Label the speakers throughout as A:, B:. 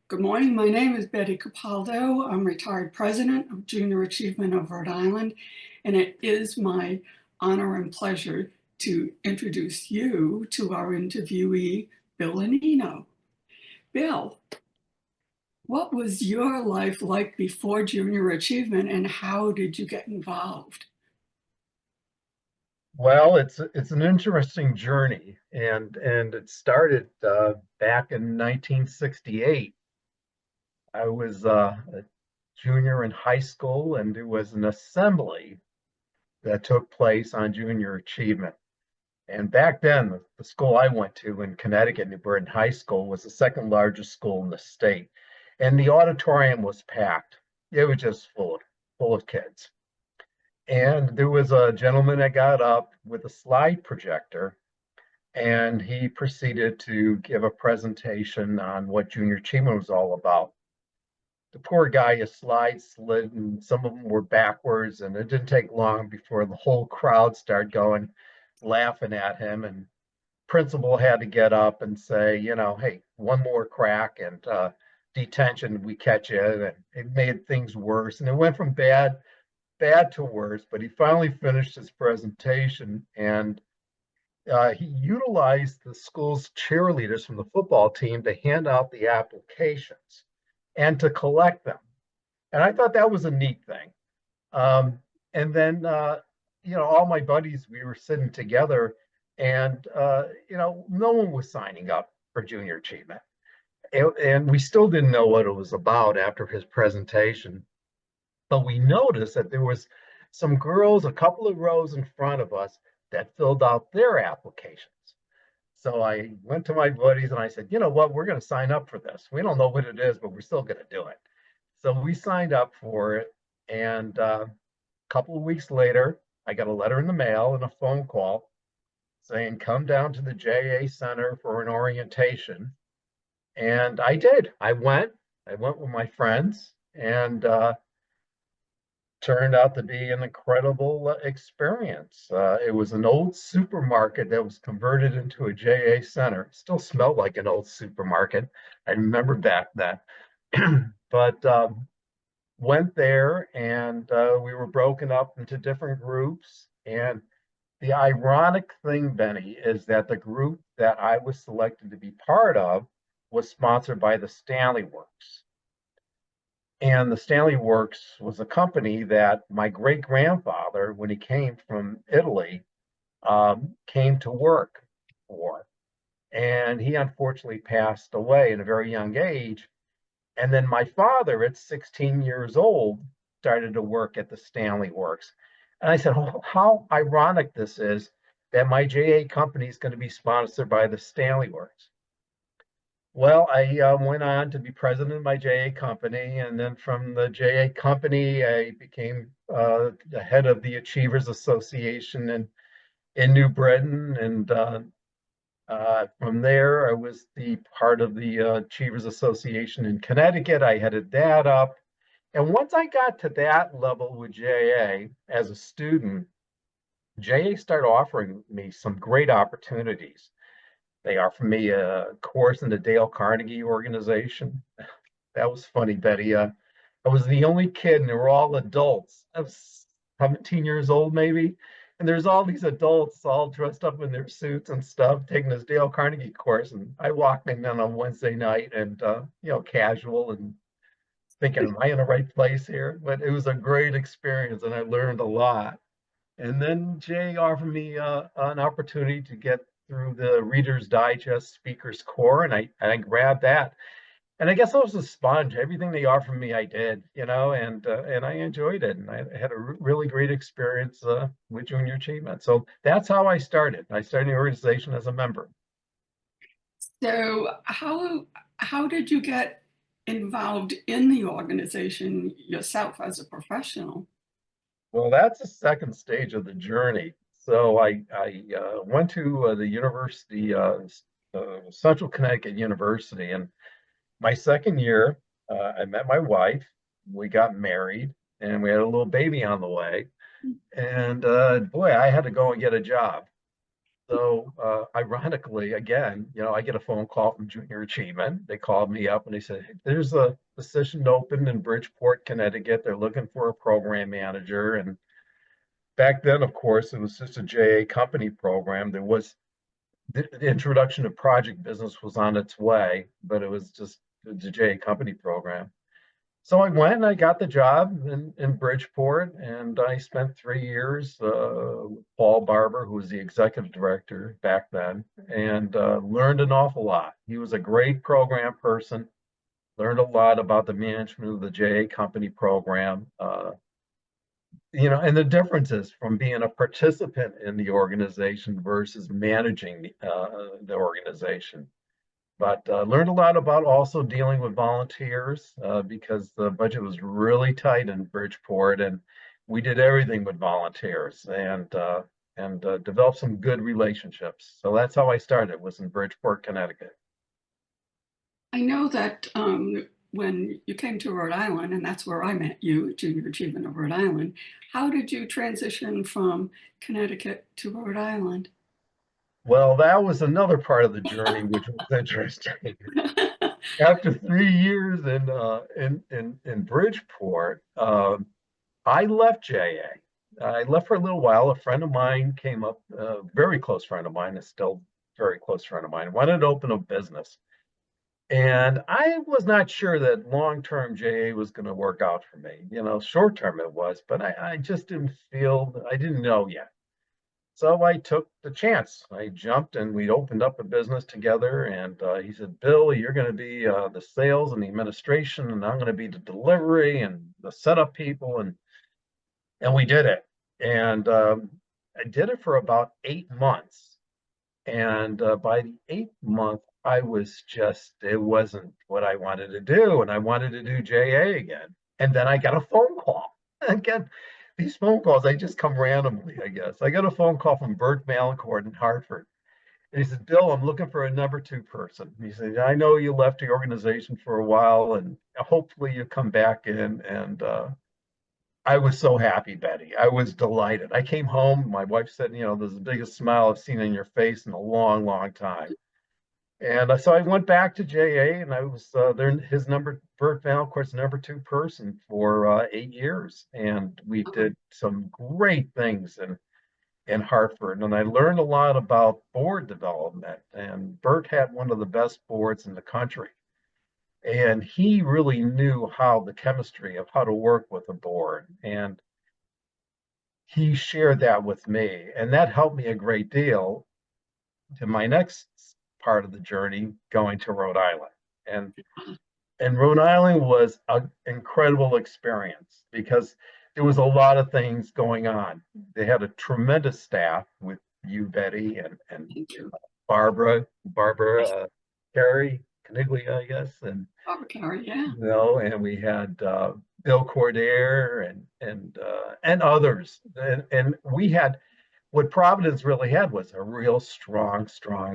A: Good morning. My name is Betty Capaldo. I'm retired president of Junior Achievement of Rhode Island, and it is my honor and pleasure to introduce you to our interviewee, Bill Annino. Bill, what was your life like before Junior Achievement, and how did you get involved?
B: Well, it's an interesting journey, and it started back in 1968. I was a junior in high school, and there was an assembly that took place on junior achievement. And back then, the school I went to in Connecticut, New Britain High School, was the second largest school in the state, and the auditorium was packed. It was just full of kids. And there was a gentleman that got up with a slide projector and he proceeded to give a presentation on what junior achievement was all about. The poor guy, his slides slid and some of them were backwards, and it didn't take long before the whole crowd started going, laughing at him. And principal had to get up and say, hey, one more crack and detention, we catch you. And it made things worse. And it went from bad to worse, but he finally finished his presentation and he utilized the school's cheerleaders from the football team to hand out the applications and to collect them. And I thought that was a neat thing. And then, all my buddies, we were sitting together and, no one was signing up for junior achievement. And we still didn't know what it was about after his presentation. But we noticed that there was some girls a couple of rows in front of us that filled out their applications. So I went to my buddies and I said, you know what, we're going to sign up for this. We don't know what it is, but we're still going to do it. So we signed up for it. And a couple of weeks later, I got a letter in the mail and a phone call saying, come down to the JA Center for an orientation. And I did. I went with my friends and turned out to be an incredible experience. It was an old supermarket that was converted into a JA center. It still smelled like an old supermarket. I remember back then. But went there and we were broken up into different groups. And the ironic thing, Benny, is that the group that I was selected to be part of was sponsored by the Stanley Works. And the Stanley Works was a company that my great grandfather, when he came from Italy, came to work for. And he unfortunately passed away at a very young age. And then my father, at 16 years old, started to work at the Stanley Works. And I said, oh, how ironic this is that my JA company is going to be sponsored by the Stanley Works. Well, I went on to be president of my JA company, and then from the JA company, I became the head of the Achievers Association in New Britain, and from there, I was the part of the Achievers Association in Connecticut. I headed that up, and once I got to that level with JA as a student, JA started offering me some great opportunities. They offered me a course in the Dale Carnegie organization. That was funny, Betty. I was the only kid, and they were all adults. I was 17 years old, maybe. And there's all these adults all dressed up in their suits and stuff, taking this Dale Carnegie course. And I walked in on a Wednesday night and, casual and thinking, am I in the right place here? But it was a great experience and I learned a lot. And then Jay offered me an opportunity to get through the Reader's Digest Speakers Core, and I grabbed that. And I guess I was a sponge. Everything they offered me, I did, and I enjoyed it. And I had a really great experience with Junior Achievement. So that's how I started. I started the organization as a member.
A: So, how did you get involved in the organization yourself as a professional?
B: Well, that's the second stage of the journey. So I went to the university, Central Connecticut University, and my second year, I met my wife. We got married, and we had a little baby on the way. And boy, I had to go and get a job. So ironically, again, I get a phone call from Junior Achievement. They called me up and they said, "Hey, there's a position open in Bridgeport, Connecticut. They're looking for a program manager." And back then, of course, it was just a JA company program. There was the introduction of project business was on its way, but it was just the JA company program. So I went and I got the job in Bridgeport, and I spent 3 years with Paul Barber, who was the executive director back then, and learned an awful lot. He was a great program person, learned a lot about the management of the JA company program, and the differences from being a participant in the organization versus managing the organization. But learned a lot about also dealing with volunteers because the budget was really tight in Bridgeport, and we did everything with volunteers and developed some good relationships. So that's how I started, was in Bridgeport, Connecticut.
A: I know that when you came to Rhode Island, and that's where I met you, Junior Achievement of Rhode Island, how did you transition from Connecticut to Rhode Island?
B: Well, that was another part of the journey, which was interesting. After 3 years in Bridgeport, I left JA. I left for a little while. A friend of mine came up, a very close friend of mine, is still a very close friend of mine, wanted to open a business. And I was not sure that long-term JA was going to work out for me. Short-term it was, but I just didn't feel, I didn't know yet. So I took the chance. I jumped and we opened up a business together. And he said, "Bill, you're going to be the sales and the administration, and I'm going to be the delivery and the setup people." And we did it. And I did it for about 8 months. And by the 8th month, I was just, it wasn't what I wanted to do. And I wanted to do JA again. And then I got a phone call. Again, these phone calls, they just come randomly, I guess. I got a phone call from Bert Malincourt in Hartford. And he said, "Bill, I'm looking for a number two person." He said, "I know you left the organization for a while, and hopefully you come back in." And I was so happy, Betty. I was delighted. I came home. My wife said, "This is the biggest smile I've seen on your face in a long, long time." And so I went back to JA, and I was there, Bert Valancourt's number two person for 8 years. And we did some great things in Hartford. And I learned a lot about board development. And Bert had one of the best boards in the country. And he really knew how the chemistry of how to work with a board. And he shared that with me, and that helped me a great deal to my next part of the journey, going to Rhode Island. And Rhode Island was an incredible experience because there was a lot of things going on. They had a tremendous staff with you, Betty, and
A: Thank you.
B: Barbara, Carrie Caniglia, I guess,
A: Carrie, yeah.
B: and we had Bill Cordair and others, and we had, what Providence really had was a real strong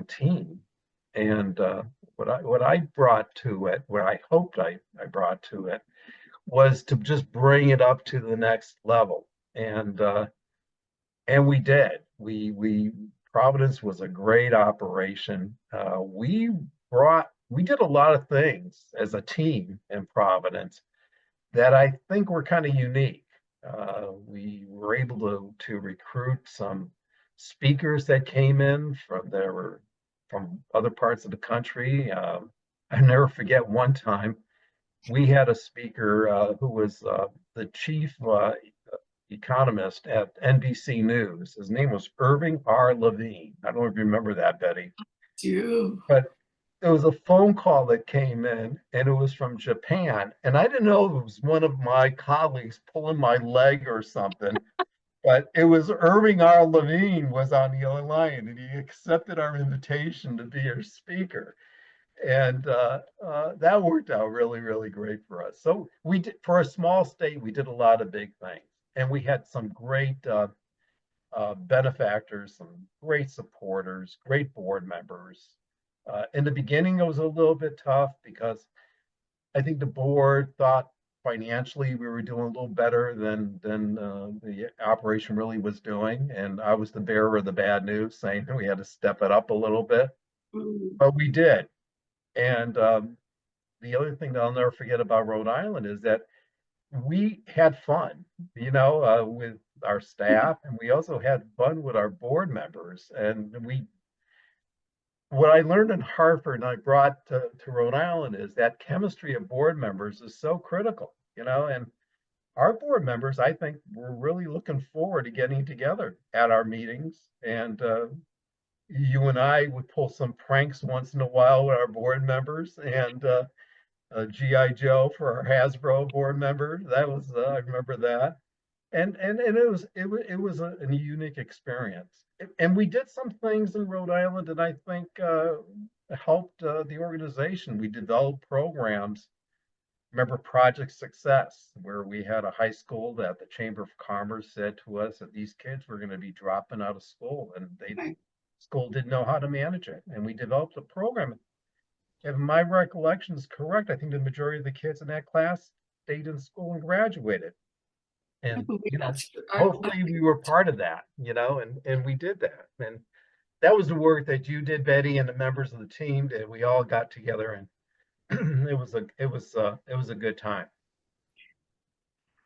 B: team. And what I brought to it, what I hoped I brought to it, was to just bring it up to the next level. And we did. We Providence was a great operation. We did a lot of things as a team in Providence that I think were kind of unique. We were able to recruit some speakers that came in from other parts of the country. I never forget one time we had a speaker who was the chief economist at NBC News. His name was Irving R. Levine. I don't know if you remember that, Betty.
A: Do.
B: But there was a phone call that came in, and it was from Japan. And I didn't know it was one of my colleagues pulling my leg or something, but it was Irving R. Levine was on the other line, and he accepted our invitation to be our speaker. And that worked out really, really great for us. So we did, for a small state, we did a lot of big things, and we had some great benefactors, some great supporters, great board members. In the beginning, it was a little bit tough because I think the board thought financially we were doing a little better than the operation really was doing, and I was the bearer of the bad news, saying we had to step it up a little bit,
A: Mm,
B: but we did. And the other thing that I'll never forget about Rhode Island is that we had fun, with our staff, and we also had fun with our board members. And what I learned in Hartford and I brought to Rhode Island is that chemistry of board members is so critical, and our board members, I think, were really looking forward to getting together at our meetings. And you and I would pull some pranks once in a while with our board members, and GI Joe for our Hasbro board members. That was I remember that, and it was a unique experience. And we did some things in Rhode Island that I think helped the organization. We developed programs. Remember Project Success, where we had a high school that the Chamber of Commerce said to us that these kids were going to be dropping out of school, and they
A: right.
B: school didn't know how to manage it, and we developed a program. If my recollection is correct, I think the majority of the kids in that class stayed in school and graduated.
A: I
B: And,
A: believe that's, I
B: hopefully we
A: think
B: were part of that, and we did that. And that was the work that you did, Betty, and the members of the team that we all got together, and it was a good time.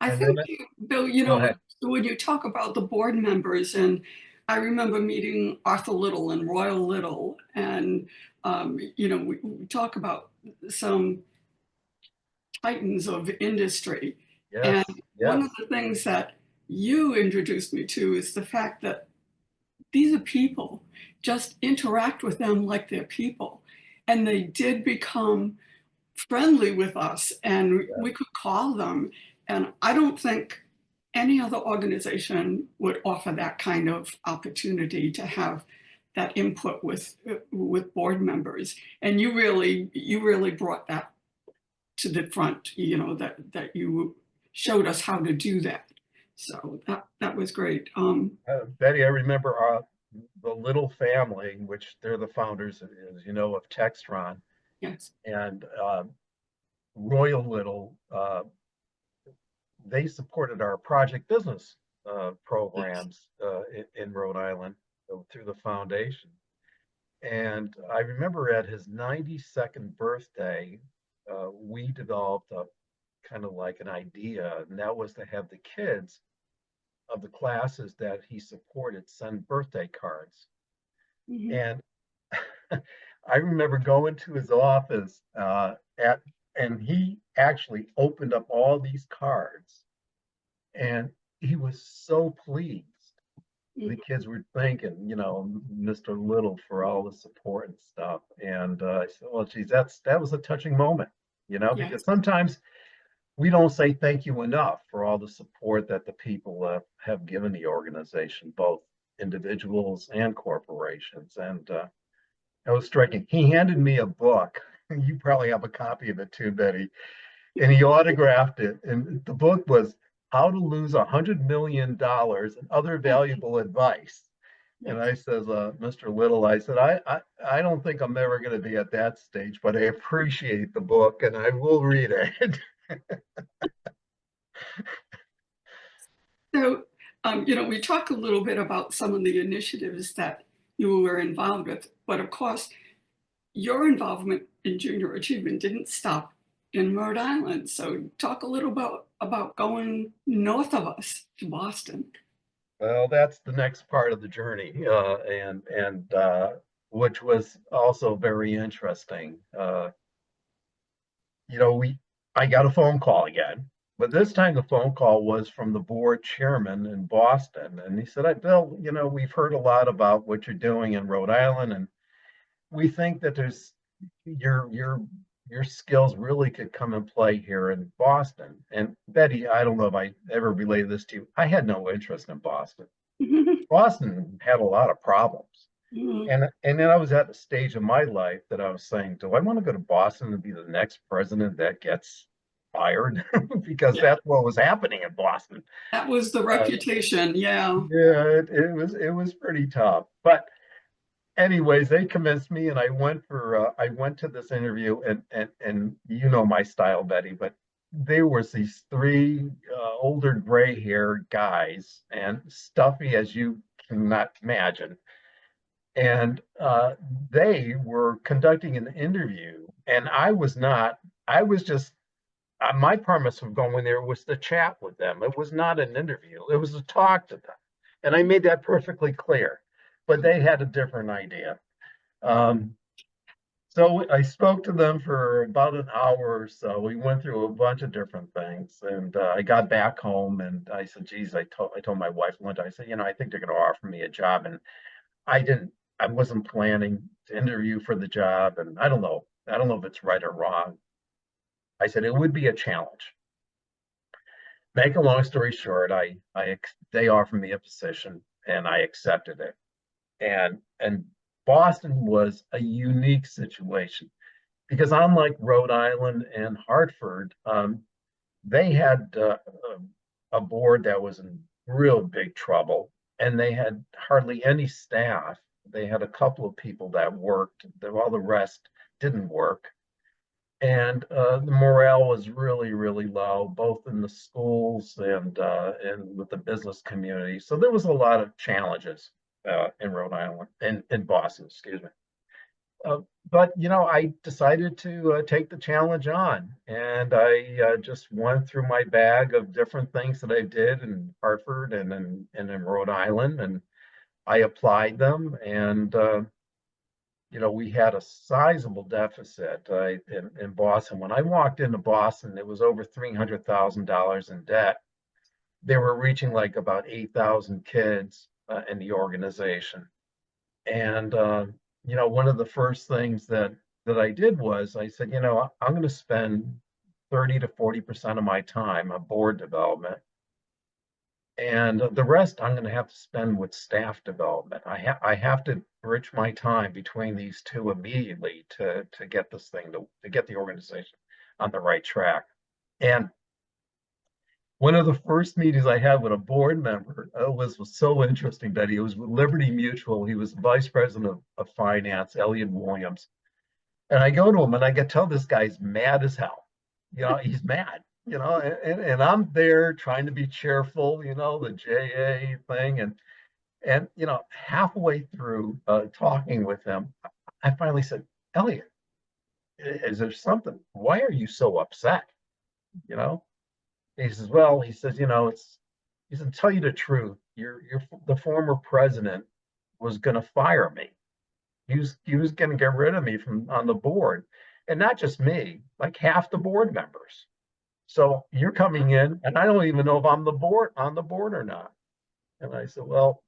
A: I
B: And
A: think,
B: then
A: Bill,
B: go ahead.
A: when you talk about the board members, and I remember meeting Arthur Little and Royal Little, and we talk about some titans of industry. And
B: Yes,
A: one of
B: yes,
A: the things that you introduced me to is the fact that these are people. Just interact with them like they're people. And they did become friendly with us, and
B: yes.
A: we could call them. And I don't think any other organization would offer that kind of opportunity to have that input with board members. And you really brought that to the front, that you showed us how to do that. So that was great.
B: Betty, I remember the Little family, which they're the founders, as you know, of Textron,
A: Yes.
B: and Royal Little. They supported our project business
A: Yes.
B: programs in Rhode Island through the foundation. And I remember at his 92nd birthday, we developed a kind of like an idea, and that was to have the kids of the classes that he supported send birthday cards.
A: Mhm.
B: And I remember going to his office and he actually opened up all these cards, and he was so pleased. The
A: Mhm.
B: kids were thanking, Mr. Little for all the support and stuff. And I said, well, geez, that was a touching moment, because
A: Yes.
B: sometimes we don't say thank you enough for all the support that the people have given the organization, both individuals and corporations. And that was striking. He handed me a book. You probably have a copy of it too, Betty. And he autographed it. And the book was How to Lose $100 Million and Other Valuable Advice. And
A: Yes.
B: I says, Mr. Little, I said, I don't think I'm ever going to be at that stage, but I appreciate the book and I will read it.
A: So, we talk a little bit about some of the initiatives that you were involved with, but of course, your involvement in junior achievement didn't stop in Rhode Island. So, talk a little about going north of us to Boston.
B: Well, that's the next part of the journey, and which was also very interesting. We I got a phone call again, but this time the phone call was from the board chairman in Boston, and he said, "Hey, Bill, we've heard a lot about what you're doing in Rhode Island, and we think that there's your skills really could come and play here in Boston." And Betty, I don't know if I ever relayed this to you. I had no interest in Boston. Boston had a lot of problems. And then I was at the stage of my life that I was saying, do I want to go to Boston and be the next president that gets fired? Because
A: Yeah,
B: that's what was happening in Boston.
A: that was the
B: Uh,
A: reputation. Yeah.
B: yeah, it was pretty tough. But anyways, they convinced me, and I went to this interview, and my style, Betty. But there was these three older gray-haired guys, and stuffy as you cannot imagine. And they were conducting an interview, and I was not. I was just my premise of going there was to chat with them. It was not an interview. It was to talk to them, and I made that perfectly clear. But they had a different idea. Um, So I spoke to them for about an hour or so. We went through a bunch of different things, and I got back home and I said, "Geez," I told my wife one day, I said, I think they're going to offer me a job, and I didn't, I wasn't planning to interview for the job, and I don't know if it's right or wrong. I said it would be a challenge. Make a long story short, they offered me a position, and I accepted it. And Boston was a unique situation because unlike Rhode Island and Hartford, they had a board that was in real big trouble, and they had hardly any staff. They had a couple of people that worked, all the rest didn't work. And the morale was really, really low, both in the schools and with the business community. So there was a lot of challenges in Rhode Island, in Boston, excuse me. Uh, but I decided to take the challenge on, and I just went through my bag of different things that I did in Hartford and in Rhode Island, and I applied them, and we had a sizable deficit in Boston. When I walked into Boston, it was over $300,000 in debt. They were reaching like about 8,000 kids in the organization. And one of the first things that I did was I said, I'm going to spend 30 to 40% of my time on board development, and the rest I'm going to have to spend with staff development. I have to bridge my time between these two immediately to get this thing to get the organization on the right track. And one of the first meetings I had with a board member was so interesting that he was with Liberty Mutual. He was vice president of finance, Elliot Williams. And I go to him and I can tell this guy's mad as hell. He's mad, and I'm there trying to be cheerful, the JA thing. And halfway through talking with him, I finally said, "Elliot, is there something? Why are you so upset?" You know, he says, "Well," he says, he said, "Tell you the truth, the former president was going to fire me. He was going to get rid of me from on the board, and not just me, like half the board members. So you're coming in, and I don't even know if I'm on the board or not." And I said, "Well,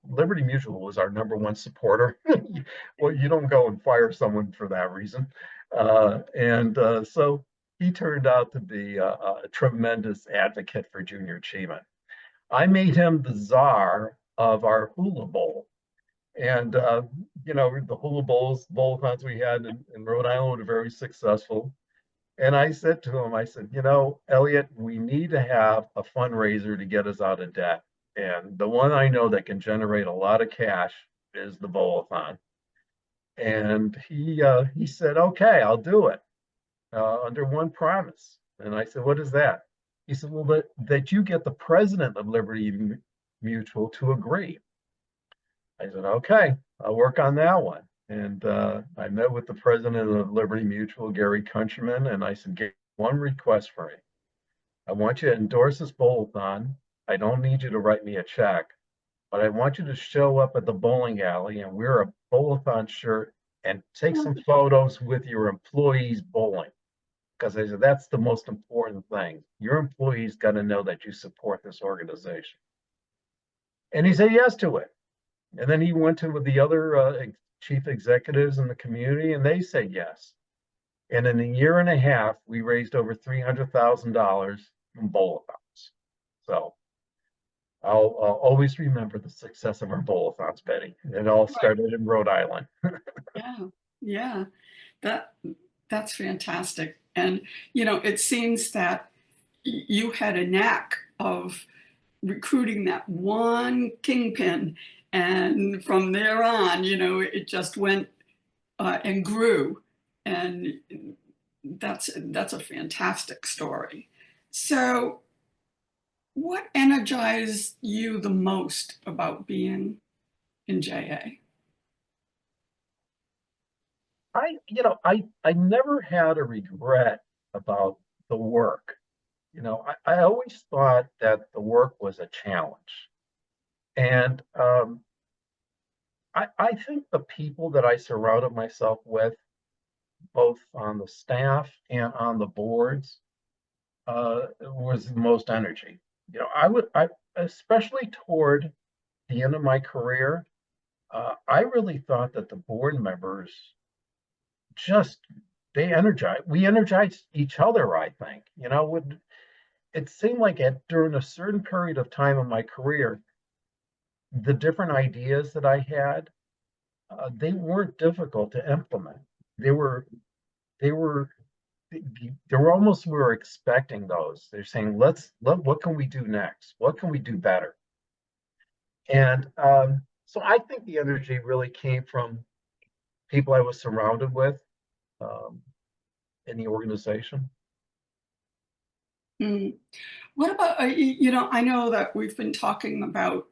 B: Liberty Mutual was our number one supporter. Well, you don't go and fire someone for that reason." And so he turned out to be a tremendous advocate for junior achievement. I made him the czar of our hula bowl. And the hula bowl-a-thons we had in Rhode Island were very successful. And I said to him, I said, Elliot, we need to have a fundraiser to get us out of debt. And the one I know that can generate a lot of cash is the bowl-a-thon. And he said, "Okay, I'll do it under one promise." And I said, "What is that?" He said, "Well, that you get the president of Liberty Mutual to agree." I said, "Okay, I'll work on that one." And I met with the president of Liberty Mutual, Gary Countryman, and I said, "Get one request for me. I want you to endorse this bowl-a-thon. I don't need you to write me a check, but I want you to show up at the bowling alley and wear a bowl-a-thon shirt and take some photos with your employees bowling." Because I said, that's the most important thing. Your employees got to know that you support this organization. And he said yes to it. And then he went to with the other chief executives in the community, and they said yes. And in a year and a half, we raised over $300,000 from bowl-a-thons. So I'll always remember the success of our bowl-a-thons, Betty. It all
A: Right.
B: started in Rhode Island.
A: Yeah. Yeah. That that's fantastic. And it seems that you had a knack of recruiting that one kingpin, and from there on, it just went and grew. And that's a fantastic story. So, what energized you the most about being in JA?
B: I never had a regret about the work. I always thought that the work was a challenge. And I think the people that I surrounded myself with, both on the staff and on the boards, was the most energy. Especially toward the end of my career, I really thought that the board members just we energized each other, I think. It seemed like during a certain period of time in my career, the different ideas that I had, they weren't difficult to implement. They were, they were, they were almost, we were expecting those. They're saying, what can we do next? What can we do better? And so I think the energy really came from people I was surrounded with um, in the organization.
A: Mm. What about, I know that we've been talking about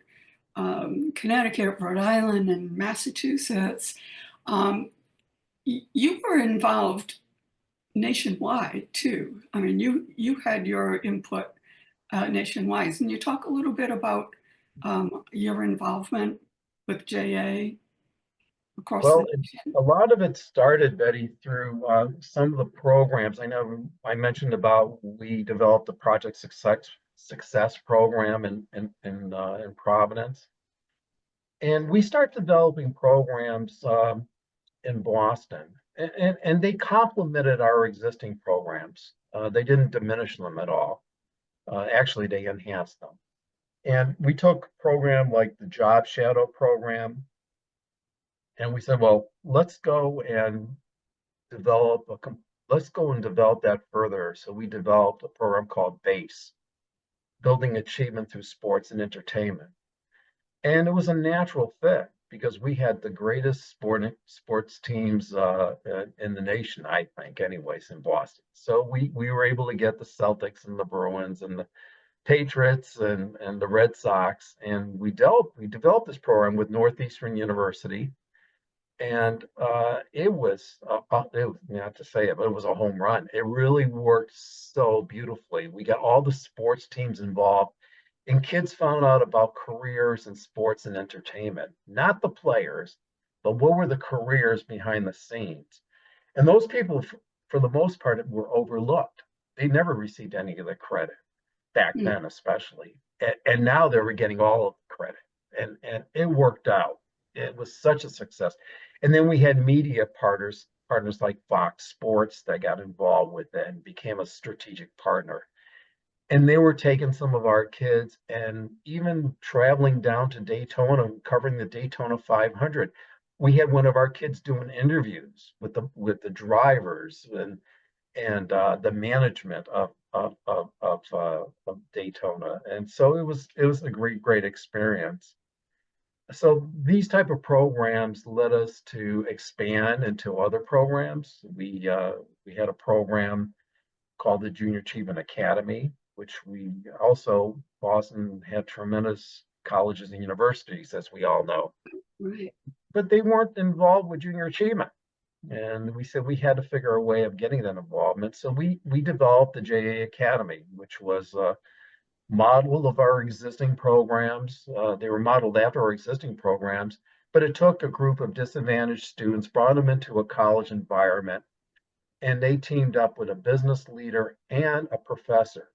A: Connecticut, Rhode Island, and Massachusetts. Um, you were involved nationwide too. I mean, you had your input nationwide. Can you talk a little bit about your involvement with JA across the
B: Well,
A: nation?
B: a lot of it started, Betty, through some of the programs. I know I mentioned about we developed a Project Success program in Providence, and we start developing programs in Boston, and they complemented our existing programs. They didn't diminish them at all. Actually, they enhanced them. And we took a program like the Job Shadow program, and we said, well, develop a let's go and develop that further. So we developed a program called BASE, Building Achievement Through Sports and Entertainment. And it was a natural fit because we had the greatest sports teams in the nation, I think, anyways, in Boston. So we were able to get the Celtics and the Bruins and the Patriots and the Red Sox, and we developed this program with Northeastern University, and it was not to say it, but it was a home run. It really worked so beautifully. We got all the sports teams involved, and kids found out about careers in sports and entertainment, not the players, but what were the careers behind the scenes. And those people, for the most part, were overlooked. They never received any of the credit back
A: Mm,
B: then, especially. And now they were getting all of the credit, and it worked out. It was such a success. And then we had media partners like Fox Sports that got involved with it and became a strategic partner. And they were taking some of our kids and even traveling down to Daytona and covering the Daytona 500. We had one of our kids doing interviews with the drivers and the management of Daytona, and so it was a great experience. So these type of programs led us to expand into other programs. We had a program called the Junior Achievement Academy, which we also Boston had tremendous colleges and universities, as we all know,
A: right.
B: but they weren't involved with junior achievement. And we said we had to figure a way of getting that involvement. So we developed the JA Academy, which was a model of our existing programs. They were modeled after our existing programs, but it took a group of disadvantaged students, brought them into a college environment, and they teamed up with a business leader and a professor.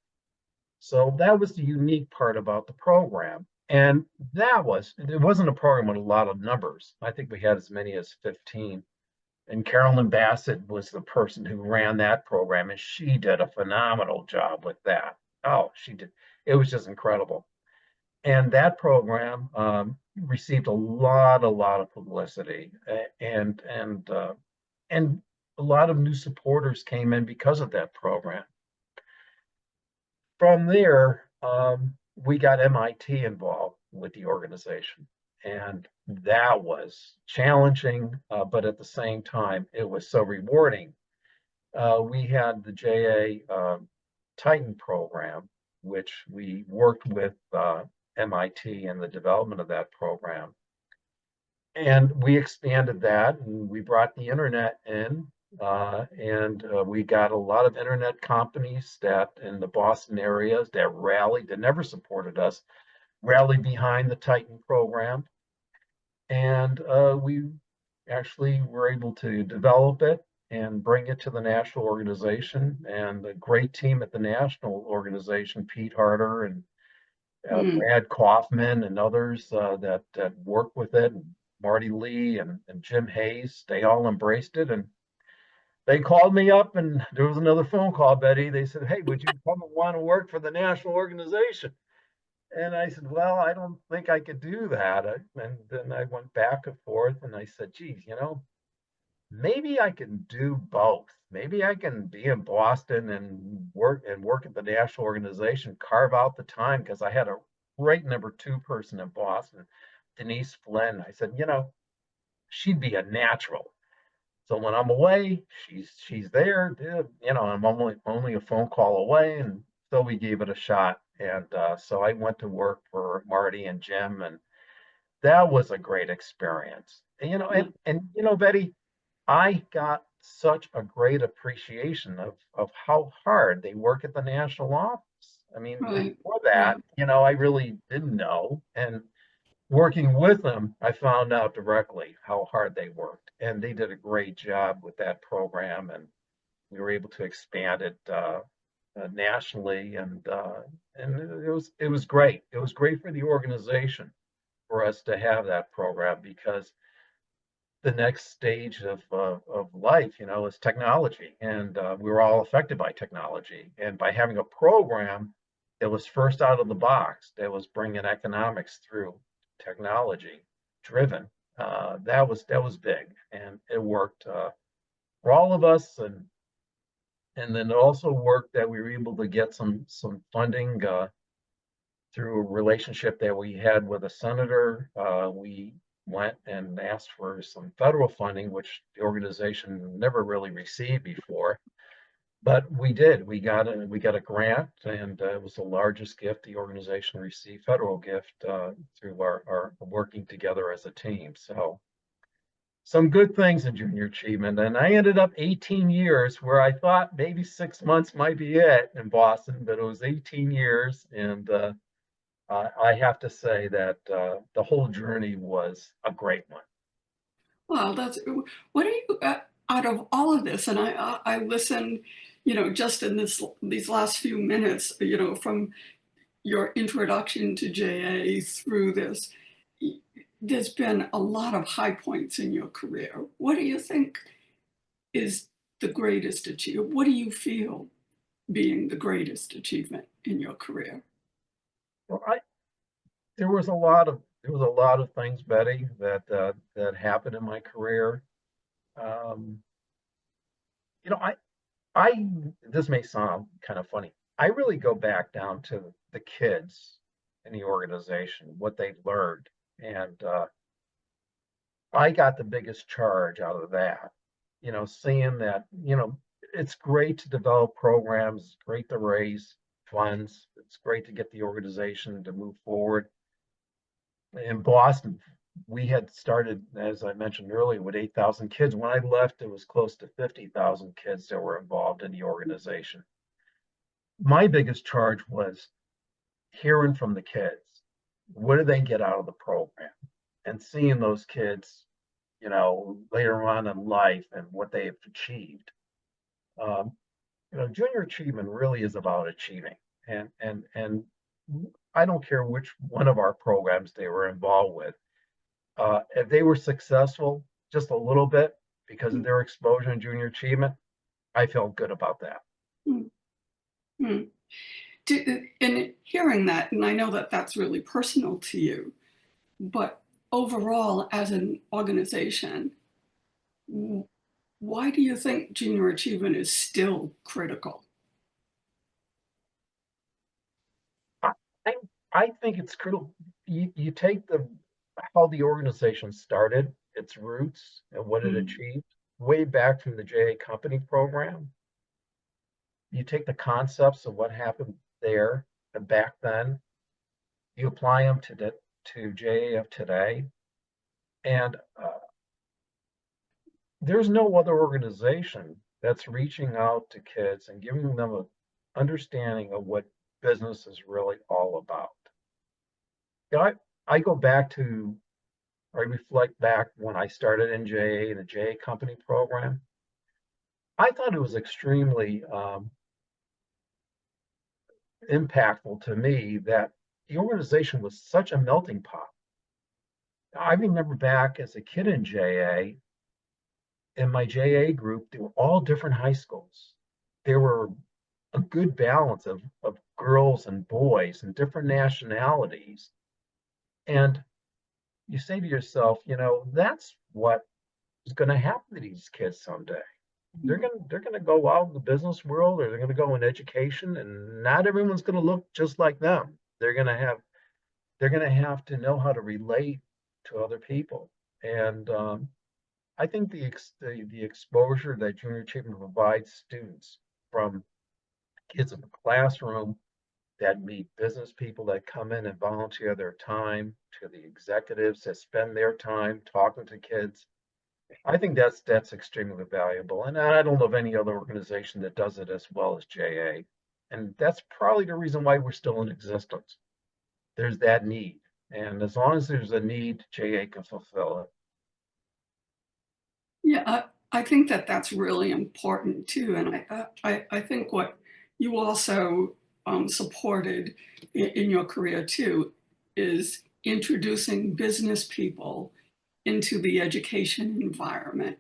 B: So that was the unique part about the program. And it wasn't a program with a lot of numbers. I think we had as many as 15, and Carolyn Bassett was the person who ran that program, and she did a phenomenal job with that. Oh, she did. It was just incredible. And that program received a lot of publicity, and a lot of new supporters came in because of that program. From there, we got MIT involved with the organization, and that was challenging, but at the same time, it was so rewarding We had the JA Titan program, which we worked with MIT in the development of that program. And we expanded that and we brought the internet in. And we got a lot of internet companies that in the Boston areas that rallied, that never supported us, rallied behind the Titan program. And we actually were able to develop it and bring it to the national organization. And a great team at the national organization, Pete Harder and
A: Mm,
B: Brad Kaufman and others that work with it, and Marty Lee and Jim Hayes, they all embraced it. And they called me up, and there was another phone call, Betty. They said, "Hey, would you come and want to work for the national organization?" And I said, "Well, I don't think I could do that." And then I went back and forth, and I said, "Geez, maybe I can do both. Maybe I can be in Boston and work at the national organization, carve out the time because I had a great number 2 person in Boston, Denise Flynn. I said, she'd be a natural. So when I'm away, she's there. I'm only a phone call away, and so we gave it a shot. And so I went to work for Marty and Jim, and that was a great experience. Betty, I got such a great appreciation of how hard they work at the national office. I mean,
A: right,
B: before that,
A: right.
B: I really didn't know. And working with them, I found out directly how hard they worked. And they did a great job with that program. And we were able to expand it nationally. And it was great. It was great for the organization for us to have that program because the next stage of life, is technology, and we were all affected by technology. And by having a program that was first out of the box, that was bringing economics through technology driven, that was big, and it worked for all of us. And then it also worked that we were able to get some funding through a relationship that we had with a senator. We went and asked for some federal funding, which the organization never really received before. But we did. We got a grant, and it was the largest gift the organization received, federal gift, through our working together as a team. So some good things in junior achievement. And I ended up 18 years where I thought maybe 6 months might be it in Boston, but it was 18 years. And I have to say that the whole journey was a great one.
A: Well, what are you, out of all of this, and I listened, just in these last few minutes, from your introduction to JA through this, there's been a lot of high points in your career. What do you think is the greatest achievement? What do you feel being the greatest achievement in your career?
B: Well, there was a lot of things, Betty, that happened in my career. Um, you know, I this may sound kind of funny. I really go back down to the kids in the organization, what they've learned, and I got the biggest charge out of that. Seeing that, it's great to develop programs, it's great to raise funds, it's great to get the organization to move forward. In Boston, we had started, as I mentioned earlier, with 8,000 kids. When I left, it was close to 50,000 kids that were involved in the organization. My biggest charge was hearing from the kids. What do they get out of the program? And seeing those kids, later on in life and what they have achieved. Um, Junior achievement really is about achieving. And I don't care which one of our programs they were involved with. If they were successful just a little bit because of their exposure in junior achievement, I felt good about that.
A: Mm-hmm. In hearing that, and I know that that's really personal to you, but overall, as an organization, why do you think junior achievement is still critical?
B: I, I, I think it's critical. You take how the organization started, its roots, and what it
A: Mm,
B: achieved way back from the JA Company program. you take the concepts of what happened there and back then, you apply them to JAF today, and there's no other organization that's reaching out to kids and giving them an understanding of what business is really all about. You know, I go back to, I reflect back when I started in JA and the JA company program. I thought it was extremely impactful to me that the organization was such a melting pot. I remember back as a kid in JA, in my JA group, they were all different high schools. There were a good balance of girls and boys and different nationalities. And you say to yourself, that's what is going to happen to these kids someday. They're going to go out in the business world, or they're going to go in education, and not everyone's going to look just like them. They're going to have to know how to relate to other people. And I think the exposure that junior achievement provides students, from kids in the classroom that meet business people that come in and volunteer their time, to the executives that spend their time talking to kids, I think that's extremely valuable. And I don't know of any other organization that does it as well as JA. And that's probably the reason why we're still in existence. There's that need. And as long as there's a need, JA can fulfill it.
A: Yeah, I think that that's really important too. And I think what you also supported in your career too is introducing business people into the education environment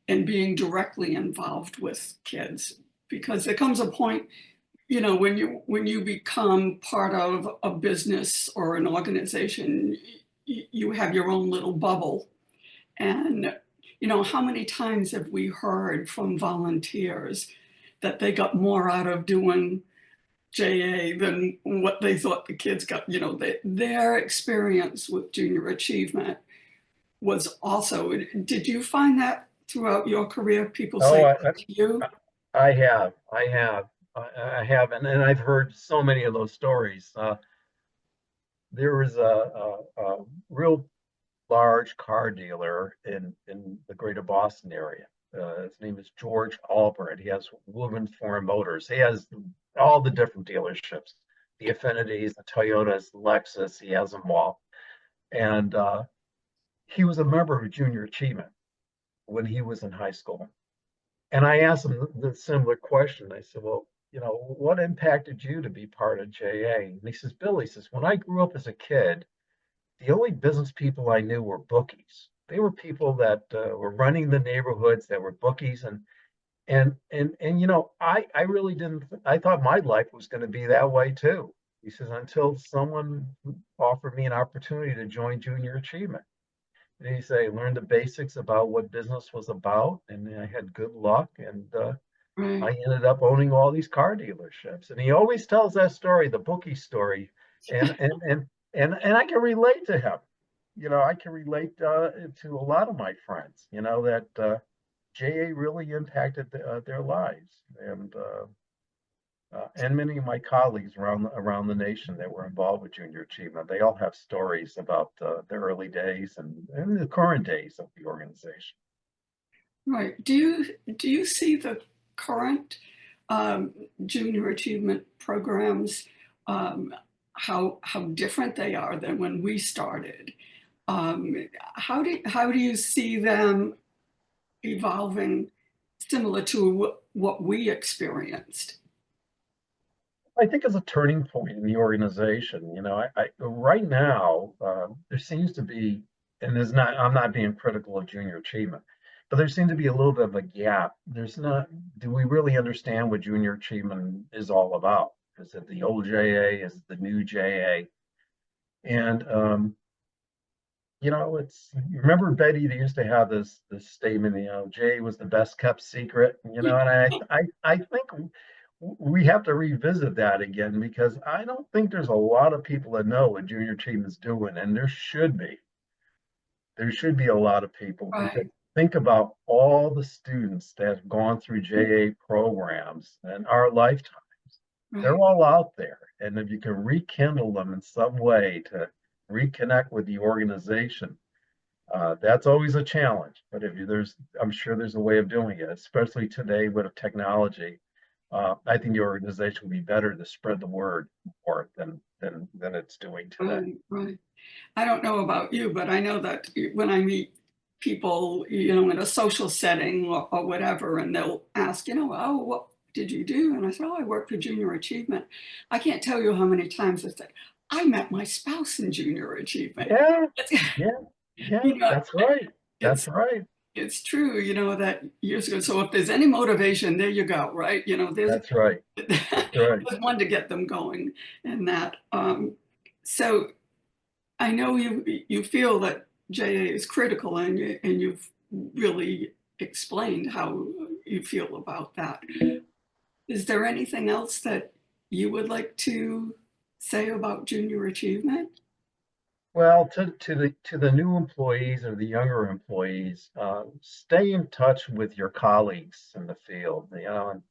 A: and being directly involved with kids. Because there comes a point, when you become part of a business or an organization, you have your own little bubble. And how many times have we heard from volunteers that they got more out of doing JA than what they thought the kids got? Their experience with junior achievement was also, did you find that throughout your career, people
B: Oh,
A: say
B: I,
A: that to you?
B: I have, I have, and I've heard so many of those stories. There was a real large car dealer in the greater Boston area. His name is George Albert. He has Woodman Foreign Motors. He has all the different dealerships, the Affinities, the Toyotas, the Lexus. He has them all. And he was a member of Junior Achievement when he was in high school. And I asked him the similar question. I said, well, what impacted you to be part of JA? And he says, Bill, he says, when I grew up as a kid, the only business people I knew were bookies. They were people that were running the neighborhoods, that were bookies, and I really didn't. I thought my life was going to be that way too. He says, until someone offered me an opportunity to join Junior Achievement. And he said, I learned the basics about what business was about, and I had good luck, and I
A: Right.
B: ended up owning all these car dealerships. And he always tells that story, the bookie story, and I can relate to him. I can relate to a lot of my friends. That JA really impacted their lives, and many of my colleagues around the nation that were involved with Junior Achievement. They all have stories about the early days and the current days of the organization.
A: Right. Do you see the current um, junior achievement programs, um, how different they are than when we started? How do you see them evolving, similar to what we experienced?
B: I think it's a turning point in the organization. Right now there seems to be, and there's not. I'm not being critical of Junior Achievement, but there seems to be a little bit of a gap. There's not. Do we really understand what Junior Achievement is all about? Is it the old JA? Is it the new JA? And it's, you remember Betty, they used to have this statement, Jay was the best kept secret, and I think we have to revisit that again, because I don't think there's a lot of people that know what Junior Achievement is doing, and there should be a lot of people, because
A: Right.
B: think about all the students that have gone through JA programs in our lifetime. They're
A: Right.
B: all out there. And if you can rekindle them in some way to reconnect with the organization, that's always a challenge. But if you, there's, I'm sure there's a way of doing it, especially today with technology. I think the organization would be better to spread the word more than it's doing today.
A: Right, right. I don't know about you, but I know that when I meet people, you know, in a social setting or whatever, and they'll ask, you know, oh, what did you do? And I said, oh, I worked for Junior Achievement. I can't tell you how many times I said, I met my spouse in Junior Achievement.
B: Yeah, yeah, yeah,
A: You know,
B: that's right. That's
A: it's
B: right.
A: it's true, you know, that years ago. So if there's any motivation, there you go, right? You know, there's
B: That's right. That's right.
A: there's one to get them going, and that. So I know you feel that JA is critical, and you've really explained how you feel about that. Is there anything else that you would like to say about junior achievement?
B: Well, to the new employees or the younger employees, stay in touch with your colleagues in the field. You know, and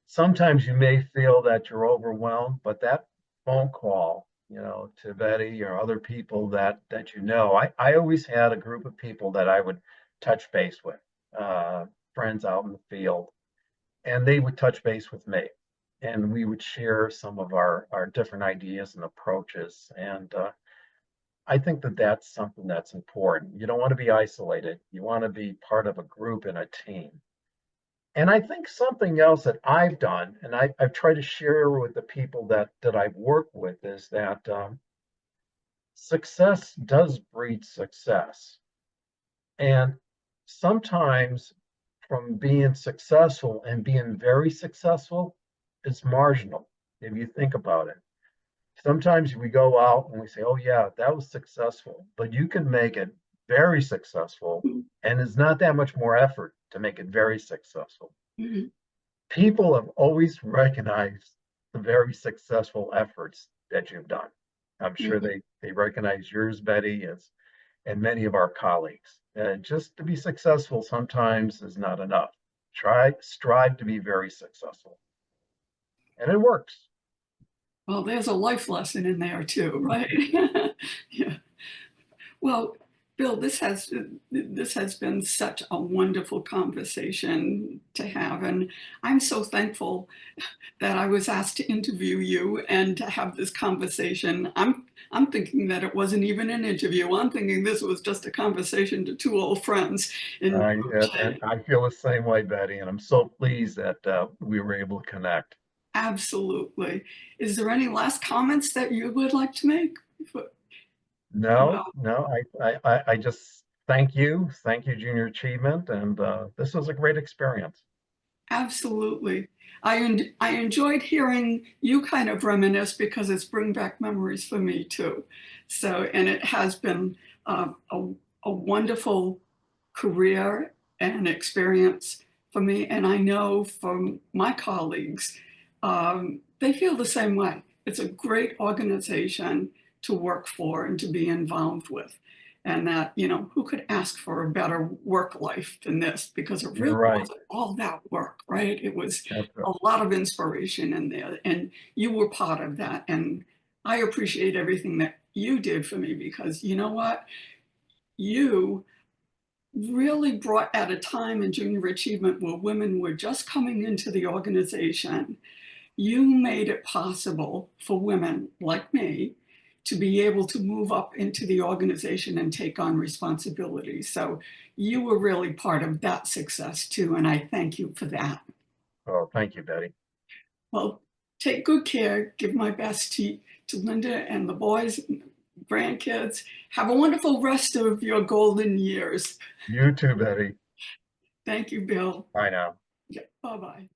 B: sometimes you may feel that you're overwhelmed, but that phone call, you know, to Betty or other people that you know, I always had a group of people that I would touch base with, uh, friends out in the field, and they would touch base with me, and we would share some of our different ideas and approaches, and I think that that's something that's important. You don't want to be isolated. You want to be part of a group and a team. And I think something else that I've done, and I've tried to share with the people that I've worked with, is that success does breed success. And sometimes from being successful and being very successful is marginal, if you think about it. Sometimes we go out and we say, oh, yeah, that was successful, but you can make it very successful. And it's not that much more effort to make it very successful.
A: Mhm,
B: People have always recognized the very successful efforts that you've done. I'm sure
A: mhm.
B: they recognize yours, Betty, as and many of our colleagues. And just to be successful sometimes is not enough. Strive to be very successful, and it works.
A: Well, there's a life lesson in there too, right? Yeah. Well, Bill, this has been such a wonderful conversation to have, and I'm so thankful that I was asked to interview you and to have this conversation. I'm thinking that it wasn't even an interview. I'm thinking this was just a conversation to two old friends. And
B: And I feel the same way, Betty, and I'm so pleased that we were able to connect.
A: absolutely. Is there any last comments that you would like to make?
B: No,
A: Well,
B: no, I just thank you, Junior Achievement, and this was a great experience.
A: absolutely. I enjoyed hearing you kind of reminisce because it's bring back memories for me too. So, and it has been a wonderful career and experience for me. And I know from my colleagues, they feel the same way. It's a great organization to work for and to be involved with. And that, you know, who could ask for a better work life than this? Because it
B: You're
A: really
B: right.
A: wasn't all that work, right? It was
B: That's right.
A: a lot of inspiration in there. And you were part of that. And I appreciate everything that you did for me because you know what? You really brought at a time in junior achievement where women were just coming into the organization. You made it possible for women like me to be able to move up into the organization and take on responsibilities. So you were really part of that success too, and I thank you for that.
B: Oh, thank you, Betty.
A: Well, take good care. Give my best to Linda and the boys, and grandkids. Have a wonderful rest of your golden years.
B: You too, Betty.
A: Thank you, Bill.
B: Bye now.
A: Yeah, bye bye.